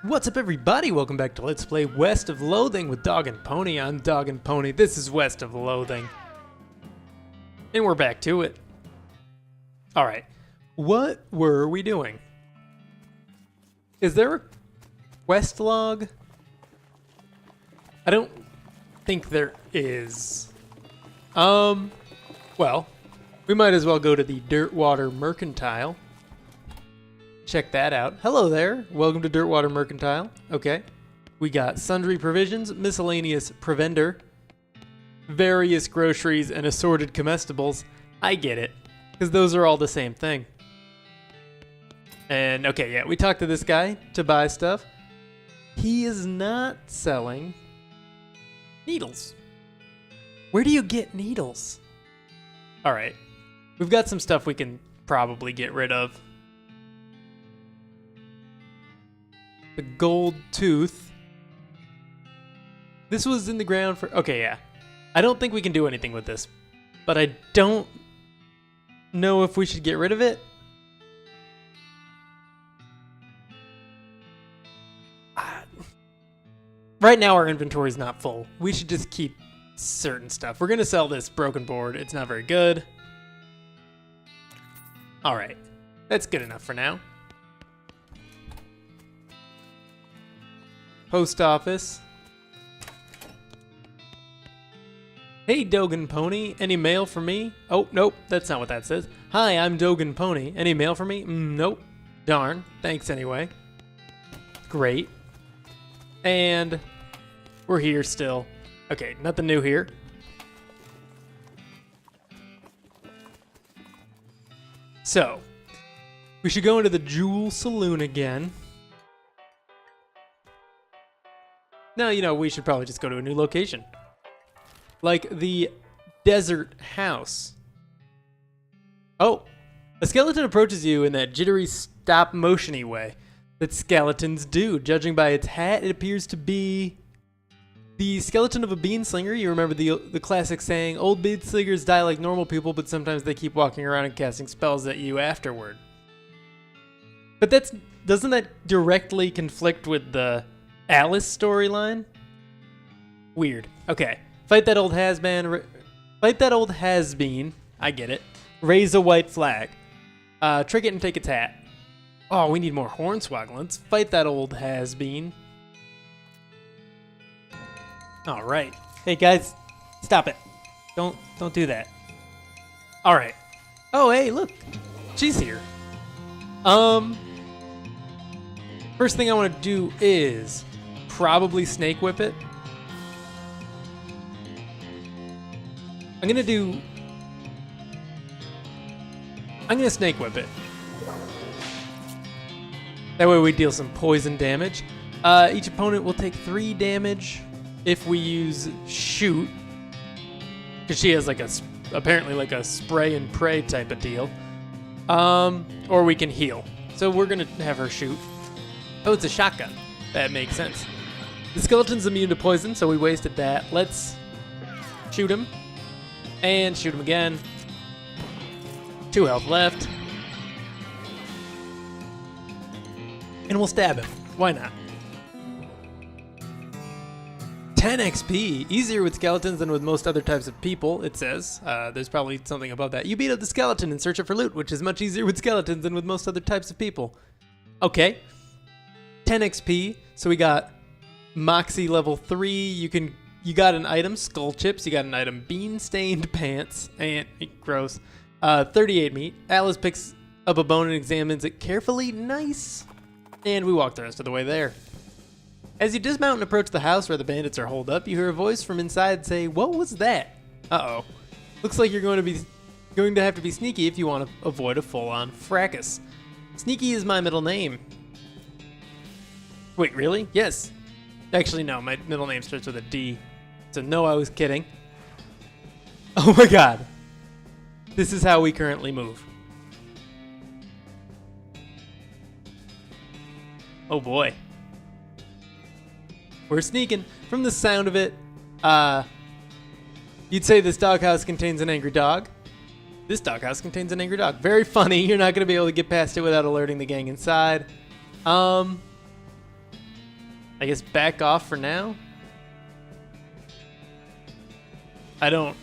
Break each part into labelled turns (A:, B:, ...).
A: What's up, everybody? Welcome back to Let's Play West of Loathing with DogAndPony. I'm DogAndPony. This is West of Loathing. And we're back to it. Alright. What were we doing? Is there a quest log? I don't think there is. Well, we might as well go to the Dirtwater Mercantile. Check that out. Hello there. Welcome to Dirtwater Mercantile. Okay. We got sundry provisions, miscellaneous provender, various groceries, and assorted comestibles. I get it, because those are all the same thing. And, okay, yeah, we talked to this guy to buy stuff. He is not selling needles. Where do you get needles? All right. We've got some stuff we can probably get rid of. The gold tooth. This was in the ground for... Okay, yeah. I don't think we can do anything with this. But I don't know if we should get rid of it. Right now our inventory's not full. We should just keep certain stuff. We're going to sell this broken board. It's not very good. Alright. That's good enough for now. Post office. Hey, DogAndPony, any mail for me? Oh, nope, that's not what that says. Hi, I'm DogAndPony. Any mail for me? Nope. Darn. Thanks anyway. Great. And we're here still. Okay, nothing new here. So, we should go into the Jewel Saloon again. Now, you know, we should probably just go to a new location. Like the desert house. Oh, a skeleton approaches you in that jittery stop-motion-y way that skeletons do. Judging by its hat, it appears to be the skeleton of a bean slinger. You remember the classic saying, old bean slingers die like normal people, but sometimes they keep walking around and casting spells at you afterward. But doesn't that directly conflict with the Alice storyline? Weird. Okay. Fight that old has-been. Fight that old has-been. I get it. Raise a white flag. Trick it and take its hat. Oh, we need more hornswogglins. Fight that old has-been. All right. Hey guys, stop it. Don't do that. All right. Oh, hey, look. She's here. First thing I want to do is probably snake whip it. I'm gonna snake whip it. That way we deal some poison damage. Each opponent will take 3 damage if we use shoot, because she has like apparently like a spray and pray type of deal. Or we can heal. So we're gonna have her shoot. Oh, it's a shotgun. That makes sense. The skeleton's immune to poison, so we wasted that. Let's shoot him. And shoot him again. 2 health left. And we'll stab him. Why not? 10 XP. Easier with skeletons than with most other types of people, it says. There's probably something above that. You beat up the skeleton and search it for loot, which is much easier with skeletons than with most other types of people. Okay. 10 XP. So we got Moxie level 3. You got an item, skull chips. You got an item, bean stained pants. And gross. 38 meat. Alice picks up a bone and examines it carefully. Nice. And we walk the rest of the way there. As you dismount and approach the house where the bandits are holed up, you hear a voice from inside say, "What was that?" Uh-oh. Looks like you're going to have to be sneaky if you want to avoid a full-on fracas. Sneaky is my middle name. Wait, really? Yes. Actually, no. My middle name starts with a D. So no, I was kidding. Oh my god. This is how we currently move. Oh boy. We're sneaking. From the sound of it, you'd say this doghouse contains an angry dog. This doghouse contains an angry dog. Very funny. You're not going to be able to get past it without alerting the gang inside. I guess back off for now. I don't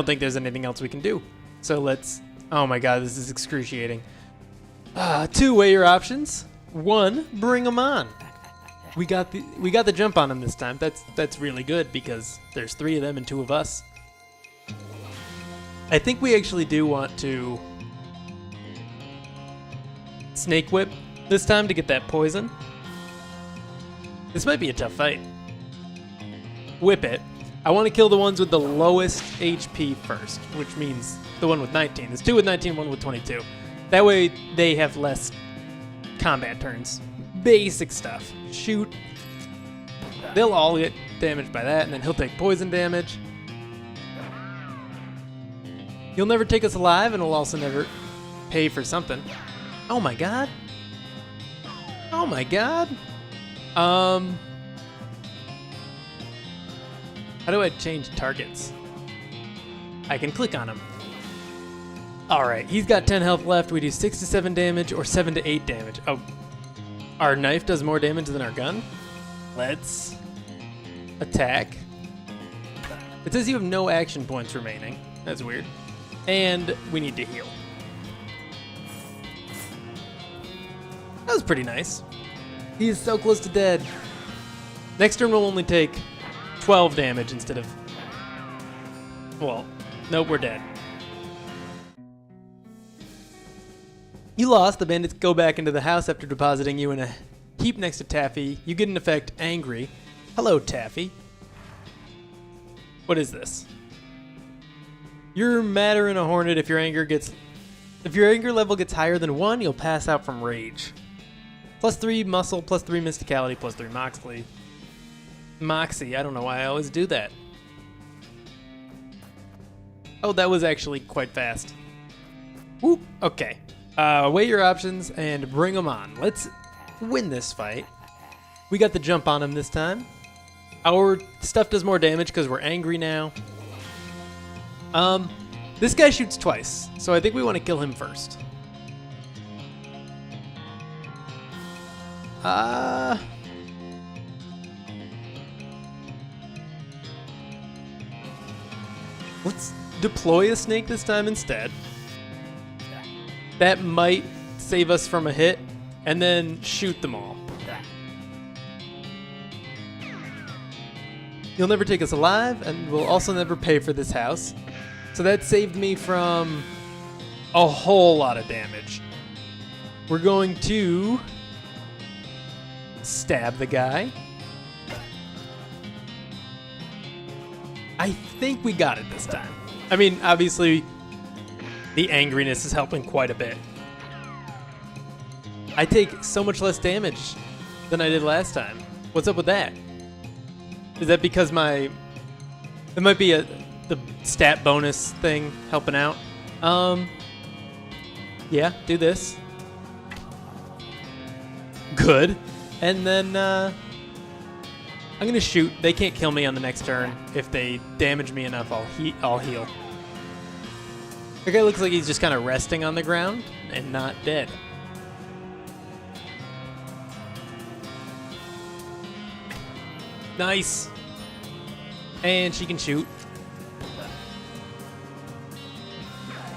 A: think there's anything else we can do. So let's, oh my god, this is excruciating. Two weigh your options. One, bring them on. We got the jump on them this time. That's really good because there's 3 of them and 2 of us. I think we actually do want to snake whip this time to get that poison. This might be a tough fight. Whip it. I want to kill the ones with the lowest HP first, which means the one with 19. There's 2 with 19, 1 with 22. That way they have less combat turns. Basic stuff. Shoot. They'll all get damaged by that, and then he'll take poison damage. He'll never take us alive, and he'll also never pay for something. Oh my god. Oh my god. How do I change targets? I can click on him. Alright, he's got 10 health left. We do 6 to 7 damage or 7 to 8 damage. Oh, our knife does more damage than our gun? Let's attack. It says you have no action points remaining. That's weird. And we need to heal. That was pretty nice. He is so close to dead. Next turn we'll only take 12 damage instead of... Well, nope, we're dead. You lost. The bandits go back into the house after depositing you in a heap next to Taffy. You get an effect, Angry. Hello, Taffy. What is this? You're madder than a hornet. If your anger level gets higher than 1, you'll pass out from rage. +3 muscle, +3 mysticality, +3 moxie. Moxie, I don't know why I always do that. Oh, that was actually quite fast. Whoop, okay. Weigh your options and bring them on. Let's win this fight. We got the jump on him this time. Our stuff does more damage because we're angry now. This guy shoots twice, so I think we want to kill him first. Let's deploy a snake this time instead. That might save us from a hit, and then shoot them all. You'll never take us alive, and we'll also never pay for this house. So that saved me from a whole lot of damage. We're going to stab the guy. I think we got it this time. I mean, obviously, the angriness is helping quite a bit. I take so much less damage than I did last time. What's up with that? Is that because it might be the stat bonus thing helping out? Yeah, do this. Good. And then, I'm gonna shoot. They can't kill me on the next turn. If they damage me enough, I'll heal. The guy looks like he's just kind of resting on the ground and not dead. Nice. And she can shoot.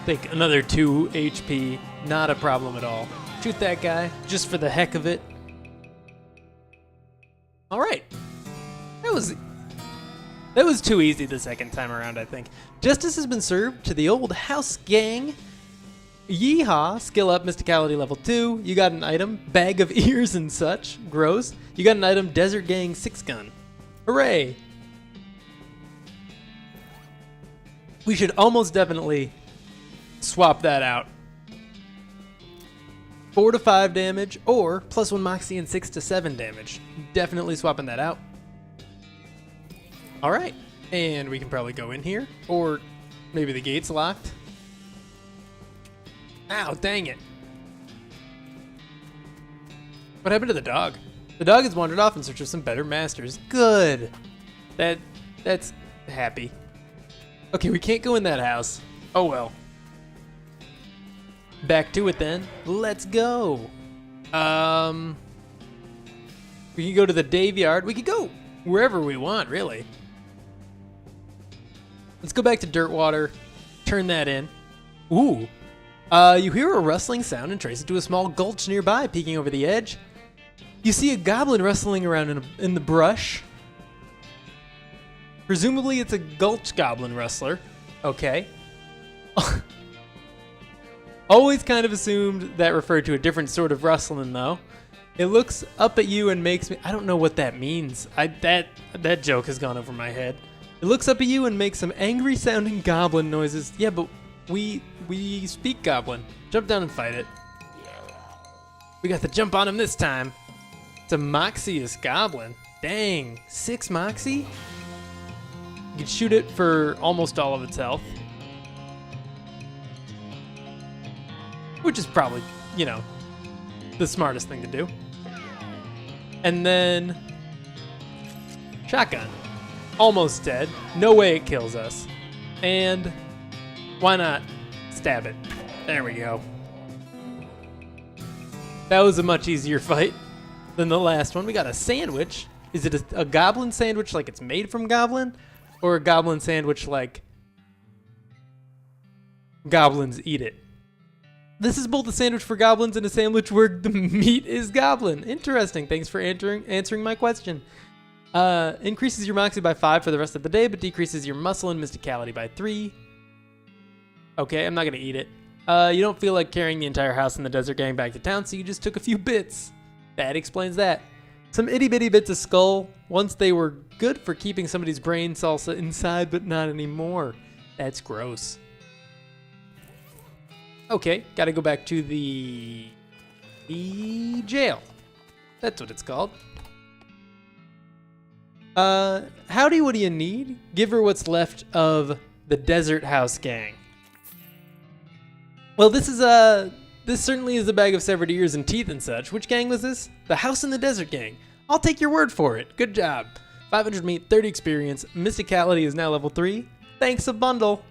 A: Take another 2 HP. Not a problem at all. Shoot that guy just for the heck of it. All right. That was too easy the second time around, I think. Justice has been served to the old house gang. Yeehaw, skill up, mysticality level 2. You got an item, bag of ears and such. Gross. You got an item, desert gang 6-gun. Hooray. We should almost definitely swap that out. 4 to 5 damage or +1 moxie and 6 to 7 damage. Definitely swapping that out. All right, and we can probably go in here, or maybe the gate's locked. Ow, dang it. What happened to the dog? The dog has wandered off in search of some better masters. Good. That's happy. Okay, we can't go in that house. Oh well. Back to it then. Let's go. We can go to the Dave Yard. We could go wherever we want, really. Let's go back to Dirtwater. Turn that in. Ooh. You hear a rustling sound and trace it to a small gulch nearby, peeking over the edge. You see a goblin rustling around in the brush. Presumably it's a gulch goblin rustler. Okay. Always kind of assumed that referred to a different sort of rustling, though. It looks up at you and makes me... I don't know what that means. That joke has gone over my head. It looks up at you and makes some angry-sounding goblin noises. Yeah, but we speak goblin. Jump down and fight it. We got the jump on him this time. It's a Moxious goblin. Dang, 6 Moxie? You can shoot it for almost all of its health. Which is probably, you know, the smartest thing to do. And then... shotgun. Almost dead. No way it kills us. And why not stab it? There we go. That was a much easier fight than the last one. We got a sandwich. Is it a goblin sandwich like it's made from goblin? Or a goblin sandwich like goblins eat it? This is both a sandwich for goblins and a sandwich where the meat is goblin. Interesting. Thanks for answering my question. Increases your moxie by 5 for the rest of the day, but decreases your muscle and mysticality by 3. Okay, I'm not going to eat it. You don't feel like carrying the entire house in the desert gang back to town, so you just took a few bits. That explains that. Some itty-bitty bits of skull. Once they were good for keeping somebody's brain salsa inside, but not anymore. That's gross. Okay, gotta go back to the jail. That's what it's called. Howdy, what do you need? Give her what's left of the Desert House gang. Well, this certainly is a bag of severed ears and teeth and such. Which gang was this? The House in the Desert gang. I'll take your word for it. Good job. 500 meat, 30 experience. Mysticality is now level 3. Thanks a bundle.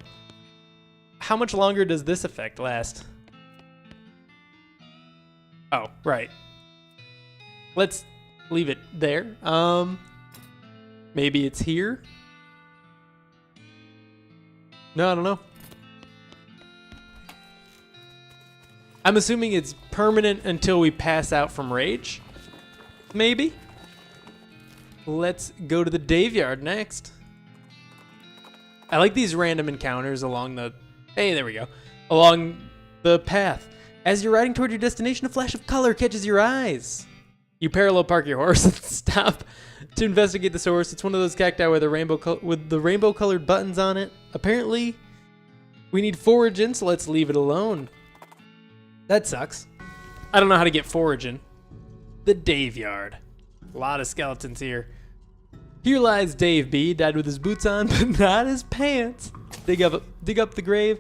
A: How much longer does this effect last? Oh, right. Let's leave it there. Maybe it's here? No, I don't know. I'm assuming it's permanent until we pass out from rage. Maybe? Let's go to the Dave Yard next. I like these random encounters along the... Hey, there we go. Along the path. As you're riding toward your destination, a flash of color catches your eyes. You parallel park your horse and stop to investigate the source. It's one of those cacti with the rainbow-colored buttons on it. Apparently, we need foraging, so let's leave it alone. That sucks. I don't know how to get foraging. The Dave Yard. A lot of skeletons here. Here lies Dave B. Died with his boots on, but not his pants. Dig up the grave.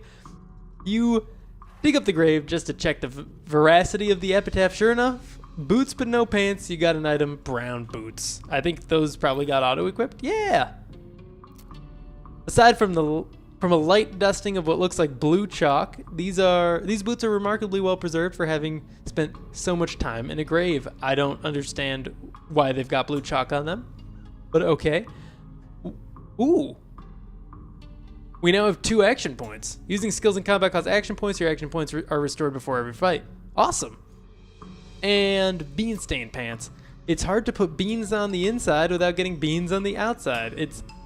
A: You dig up the grave just to check the veracity of the epitaph. Sure enough, boots but no pants. You got an item, brown boots. I think those probably got auto-equipped. Yeah. Aside from a light dusting of what looks like blue chalk, these boots are remarkably well preserved for having spent so much time in a grave. I don't understand why they've got blue chalk on them, but okay. Ooh. We now have 2 action points. Using skills in combat costs action points. Your action points are restored before every fight. Awesome. And bean stained pants. It's hard to put beans on the inside without getting beans on the outside.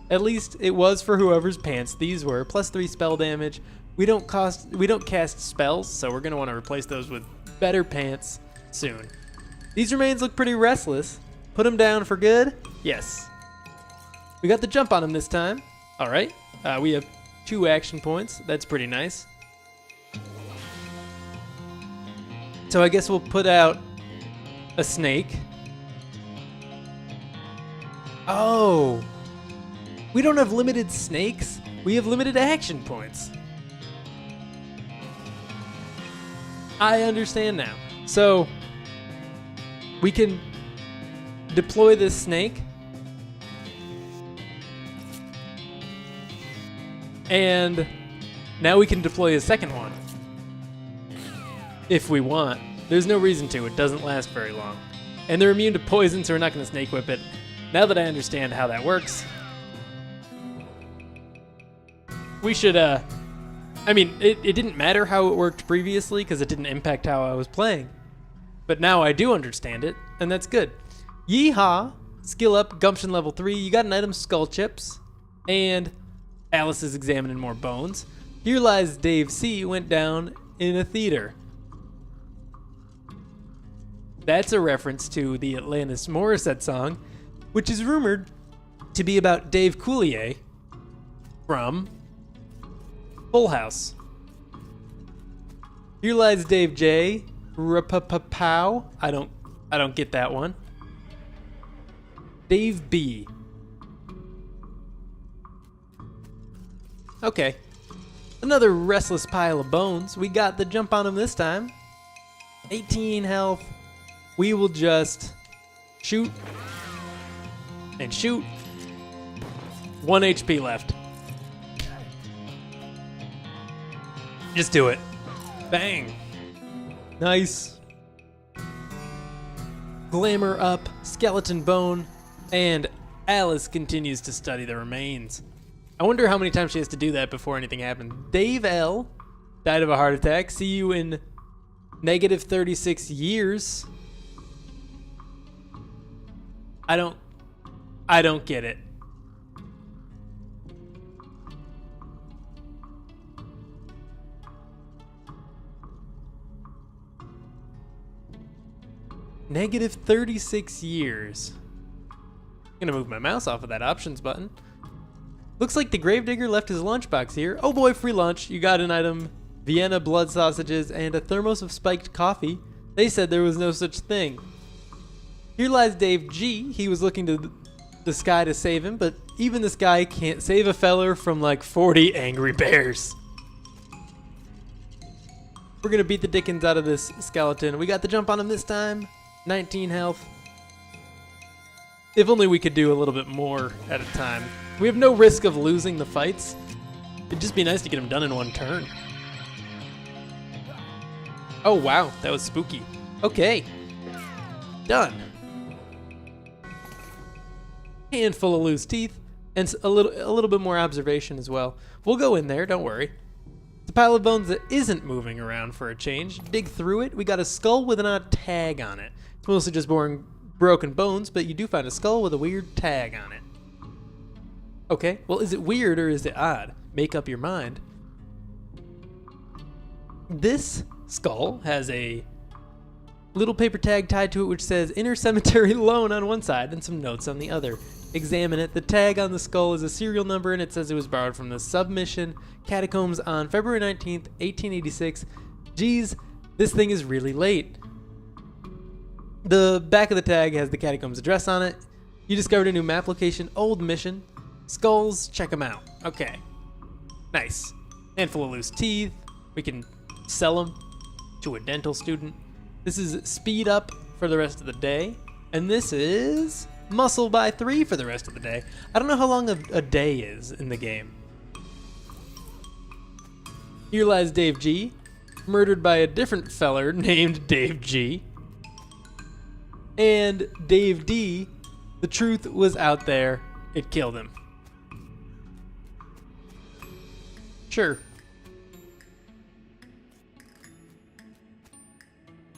A: At least it was for whoever's pants these were. +3 spell damage. We don't cast spells, so we're gonna want to replace those with better pants soon. These remains look pretty restless. Put them down for good? Yes. We got the jump on them this time. All right. We have 2 action points. That's pretty nice. So I guess we'll put out a snake. Oh. We don't have limited snakes. We have limited action points. I understand now. So we can deploy this snake. And now we can deploy a second one. If we want. There's no reason to. It doesn't last very long. And they're immune to poison, so we're not going to snake whip it. Now that I understand how that works, we should, I mean, it didn't matter how it worked previously because it didn't impact how I was playing. But now I do understand it, and that's good. Yeehaw! Skill up, gumption level 3. You got an item, skull chips. And Alice is examining more bones. Here Lies Dave C. went down in a theater. That's a reference to the Alanis Morissette song, which is rumored to be about Dave Coulier from Full House. Here Lies Dave J. Pow. I don't get that one. Dave B. Okay. Another restless pile of bones. We got the jump on him this time. 18 health. We will just shoot and shoot. 1 HP left. Just do it. Bang. Nice. Glamour up, skeleton bone, and Alice continues to study the remains. I wonder how many times she has to do that before anything happens. Dave L. died of a heart attack. See you in negative 36 years. I don't get it. Negative 36 years. I'm gonna move my mouse off of that options button. Looks like the Gravedigger left his lunchbox here. Oh boy, free lunch. You got an item, Vienna blood sausages, and a thermos of spiked coffee. They said there was no such thing. Here lies Dave G. He was looking to the sky to save him, but even the sky can't save a feller from like 40 angry bears. We're gonna beat the dickens out of this skeleton. We got the jump on him this time. 19 health. If only we could do a little bit more at a time. We have no risk of losing the fights. It'd just be nice to get them done in one turn. Oh wow, that was spooky. Okay, done. Handful of loose teeth and a little bit more observation as well. We'll go in there, don't worry. It's a pile of bones that isn't moving around for a change. Dig through it. We got a skull with an odd tag on it. It's mostly just boring broken bones, but you do find a skull with a weird tag on it. Okay, well, is it weird or is it odd? Make up your mind. This skull has a little paper tag tied to it which says Inner Cemetery Loan on one side and some notes on the other. Examine it. The tag on the skull is a serial number and it says it was borrowed from the submission Catacombs on February 19th, 1886. Geez, this thing is really late. The back of the tag has the Catacombs address on it. You discovered a new map location, old mission. Skulls, check them out. Okay, nice. Handful of loose teeth. We can sell them to a dental student. This is speed up for the rest of the day. And this is muscle by 3 for the rest of the day. I don't know how long a day is in the game. Here lies Dave G, murdered by a different feller named Dave G. And Dave D, the truth was out there. It killed him. Sure.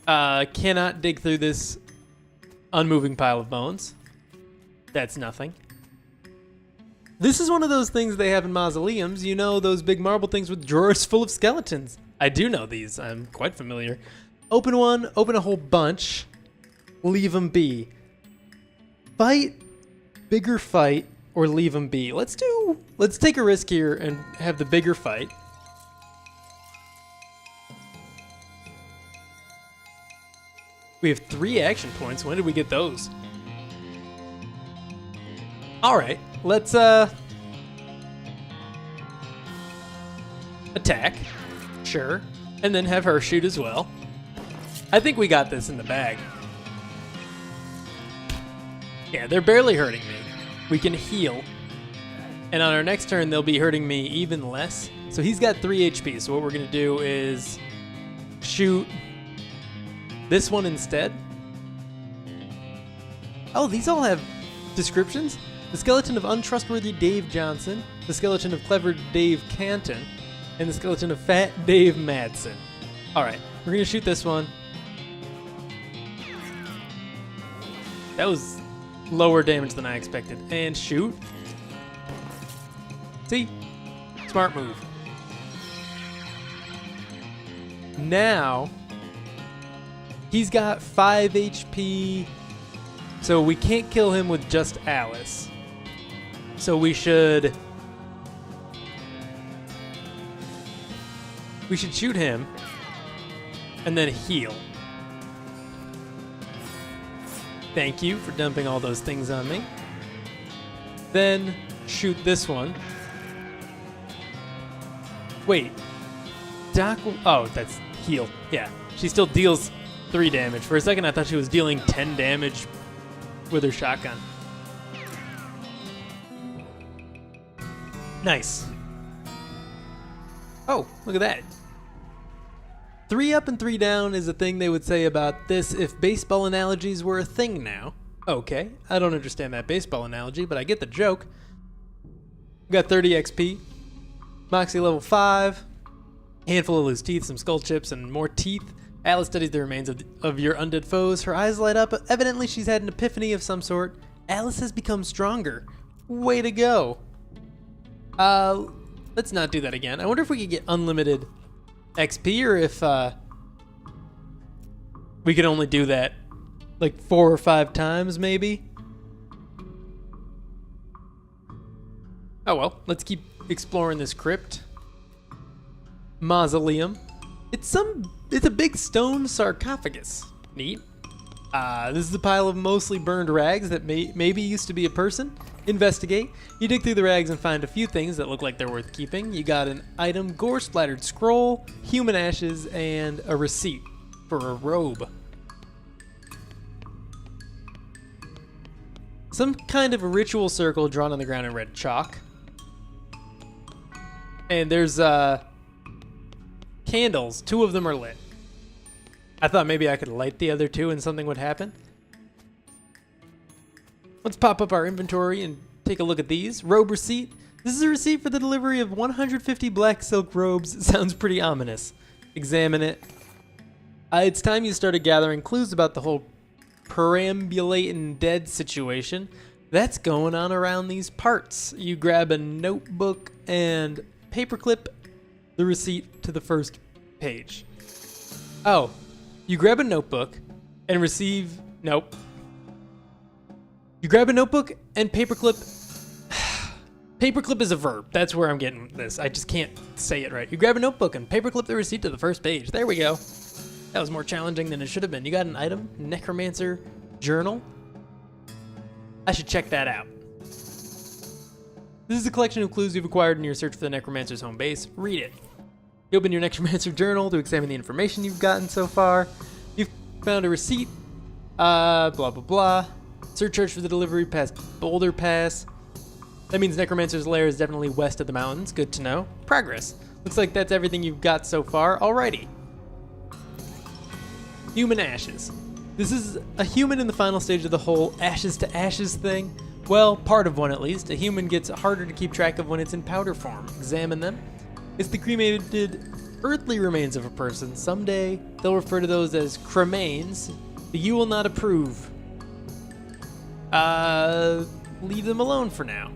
A: Cannot dig through this unmoving pile of bones. That's nothing. This is one of those things they have in mausoleums. You know, those big marble things with drawers full of skeletons. I do know these. I'm quite familiar. Open one, open a whole bunch. Leave them be. Fight, bigger fight, or leave them be. Let's take a risk here and have the bigger fight. We have 3 action points. When did we get those? All right, let's attack, sure, and then have her shoot as well. I think we got this in the bag. Yeah, they're barely hurting me. We can heal, and on our next turn, they'll be hurting me even less. So he's got 3 HP, so what we're gonna do is shoot this one instead. Oh, these all have descriptions? The skeleton of untrustworthy Dave Johnson, the skeleton of clever Dave Canton, and the skeleton of fat Dave Madsen. Alright, we're gonna shoot this one. That was lower damage than I expected. And shoot. See? Smart move. Now, he's got 5 HP, so we can't kill him with just Alice. So we should shoot him and then heal. Thank you for dumping all those things on me. Then shoot this one. Wait. Oh, that's heal. Yeah. She still deals 3 damage. For a second, I thought she was dealing 10 damage with her shotgun. Nice. Oh, look at that. 3 up and 3 down is a thing they would say about this if baseball analogies were a thing now. Okay, I don't understand that baseball analogy, but I get the joke. We got 30 XP, Moxie level 5, handful of loose teeth, some skull chips, and more teeth. Alice studies the remains of your undead foes. Her eyes light up. Evidently, she's had an epiphany of some sort. Alice has become stronger. Way to go. Let's not do that again. I wonder if we could get unlimited XP or if we could only do that like 4 or 5 times maybe. Oh well, let's keep exploring this crypt. Mausoleum. It's a big stone sarcophagus. Neat. This is a pile of mostly burned rags that maybe used to be a person. Investigate. You dig through the rags and find a few things that look like they're worth keeping. You got an item, gore-splattered scroll, human ashes, and a receipt for a robe. Some kind of a ritual circle drawn on the ground in red chalk. And there's candles. 2 of them are lit. I thought maybe I could light the other 2 and something would happen. Let's pop up our inventory and take a look at these. Robe receipt. This is a receipt for the delivery of 150 black silk robes. It sounds pretty ominous. Examine it. It's time you started gathering clues about the whole perambulating dead situation. That's going on around these parts. You grab a notebook and paperclip the receipt to the first page. Oh, you grab a notebook and receive... Nope. You grab a notebook and paperclip... Paperclip is a verb. That's where I'm getting this. I just can't say it right. You grab a notebook and paperclip the receipt to the first page. There we go. That was more challenging than it should have been. You got an item, Necromancer Journal. I should check that out. This is a collection of clues you've acquired in your search for the Necromancer's home base. Read it. You open your Necromancer Journal to examine the information you've gotten so far. You've found a receipt. Blah, blah, blah. Surcharge for the delivery past Boulder Pass. That means Necromancer's lair is definitely west of the mountains. Good to know. Progress. Looks like that's everything you've got so far. Alrighty. Human ashes. This is a human in the final stage of the whole ashes to ashes thing. Well, part of one at least. A human gets harder to keep track of when it's in powder form. Examine them. It's the cremated earthly remains of a person. Someday they'll refer to those as cremains. But you will not approve. Leave them alone for now.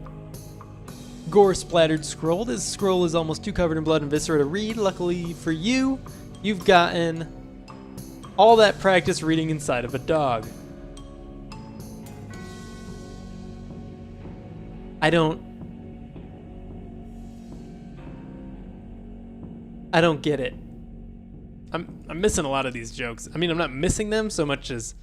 A: Gore-splattered scroll. This scroll is almost too covered in blood and viscera to read. Luckily for you, you've gotten all that practice reading inside of a dog. I don't get it. I'm missing a lot of these jokes. I mean, I'm not missing them so much as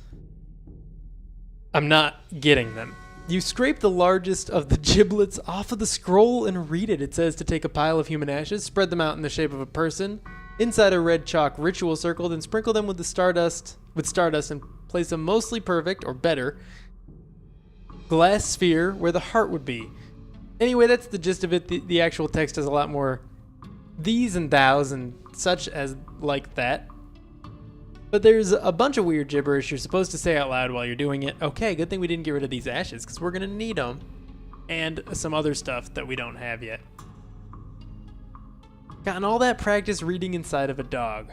A: I'm not getting them. You scrape the largest of the giblets off of the scroll and read it. It says to take a pile of human ashes, spread them out in the shape of a person, inside a red chalk ritual circle, then sprinkle them with the stardust and place a mostly perfect, or better, glass sphere where the heart would be. Anyway, that's the gist of it. The actual text has a lot more these and thous and such as like that. But there's a bunch of weird gibberish you're supposed to say out loud while you're doing it. Okay, good thing we didn't get rid of these ashes, because we're going to need them. And some other stuff that we don't have yet. Gotten all that practice reading inside of a dog.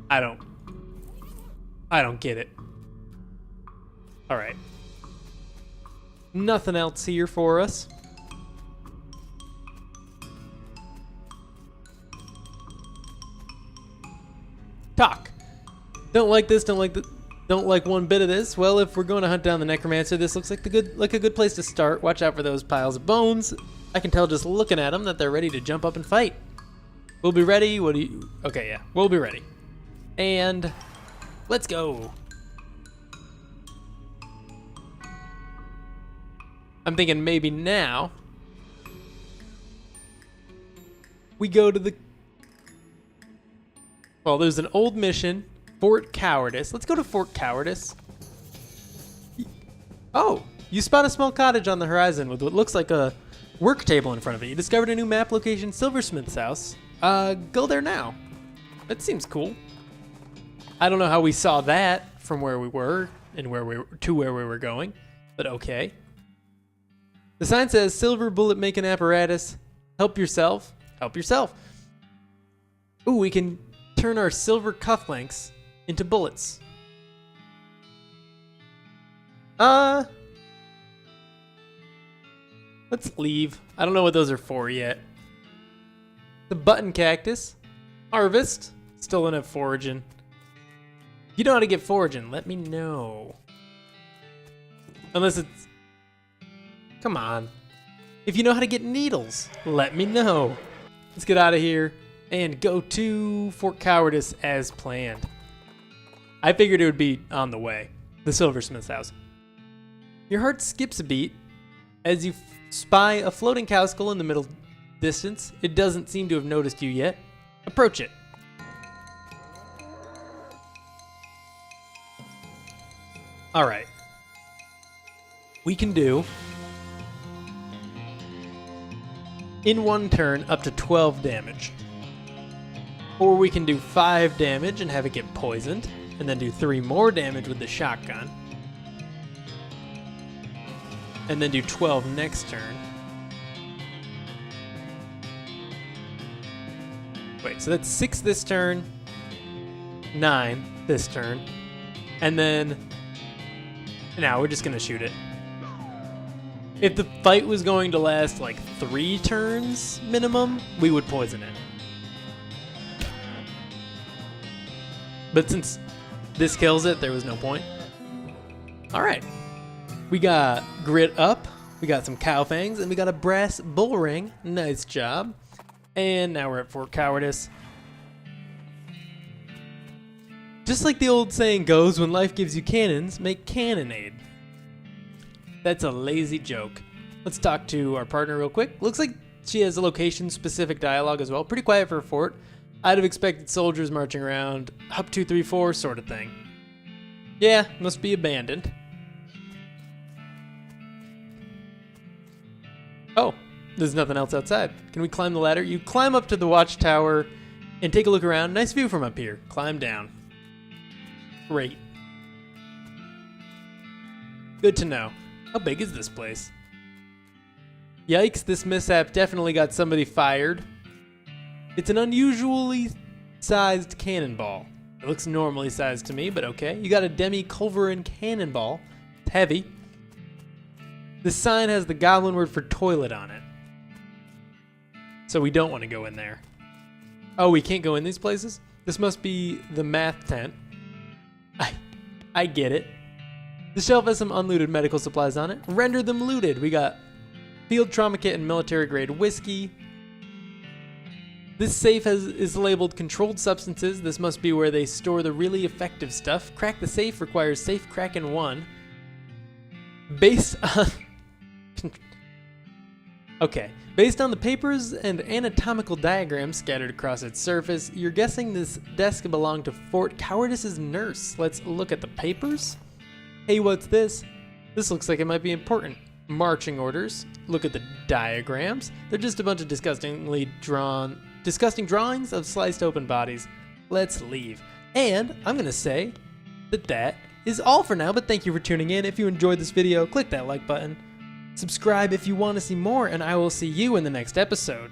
A: I don't get it. Alright. Nothing else here for us. Talk. Don't like this, don't like one bit of this. Well, if we're going to hunt down the necromancer, this looks like a good place to start. Watch out for those piles of bones. I can tell just looking at them that they're ready to jump up and fight. We'll be ready. Okay, yeah, we'll be ready. And let's go. I'm thinking maybe now we go to the... Well, there's an old mission, Fort Cowardice. Let's go to Fort Cowardice. Oh, you spot a small cottage on the horizon with what looks like a work table in front of it. You discovered a new map location, Silversmith's house. Go there now. That seems cool. I don't know how we saw that from where we were and where we were going, but okay. The sign says silver bullet making apparatus. Help yourself. Help yourself. Ooh, we can turn our silver cufflinks into bullets. Let's leave. I don't know what those are for yet. The button cactus. Harvest. Still don't have foraging. If you know how to get foraging, let me know. Unless it's... Come on. If you know how to get needles, let me know. Let's get out of here and go to Fort Cowardice as planned. I figured it would be on the way. The silversmith's house. Your heart skips a beat as you spy a floating cow skull in the middle distance. It doesn't seem to have noticed you yet. Approach it. Alright. We can do, in one turn, up to 12 damage. Or we can do 5 damage and have it get poisoned, and then do 3 more damage with the shotgun. And then do 12 next turn. Wait, so that's 6 this turn, 9 this turn, and then... Now we're just gonna shoot it. If the fight was going to last like 3 turns minimum, we would poison it. But since this kills it, there was no point. Alright. We got grit up, we got some cow fangs, and we got a brass bull ring. Nice job. And now we're at Fort Cowardice. Just like the old saying goes, when life gives you cannons, make cannonade. That's a lazy joke. Let's talk to our partner real quick. Looks like she has a location-specific dialogue as well. Pretty quiet for a fort. I'd have expected soldiers marching around, up 2, 3, 4 sort of thing. Yeah, must be abandoned. Oh, there's nothing else outside. Can we climb the ladder? You climb up to the watchtower and take a look around. Nice view from up here. Climb down. Great. Good to know. How big is this place? Yikes, this mishap definitely got somebody fired. It's an unusually sized cannonball. It looks normally sized to me, but okay. You got a demi-culverin cannonball. It's heavy. The sign has the goblin word for toilet on it. So we don't want to go in there. Oh, we can't go in these places? This must be the math tent. I get it. The shelf has some unlooted medical supplies on it. Render them looted. We got field trauma kit and military grade whiskey. This safe is labeled controlled substances. This must be where they store the really effective stuff. Crack the safe requires safe cracking 1. Based on... Okay. Based on the papers and anatomical diagrams scattered across its surface, you're guessing this desk belonged to Fort Cowardice's nurse. Let's look at the papers. Hey, what's this? This looks like it might be important. Marching orders. Look at the diagrams. They're just a bunch of disgusting drawings of sliced open bodies. let's leave. And I'm going to say that is all for now, but thank you for tuning in. If you enjoyed this video, click that like button. Subscribe if you want to see more, and I will see you in the next episode.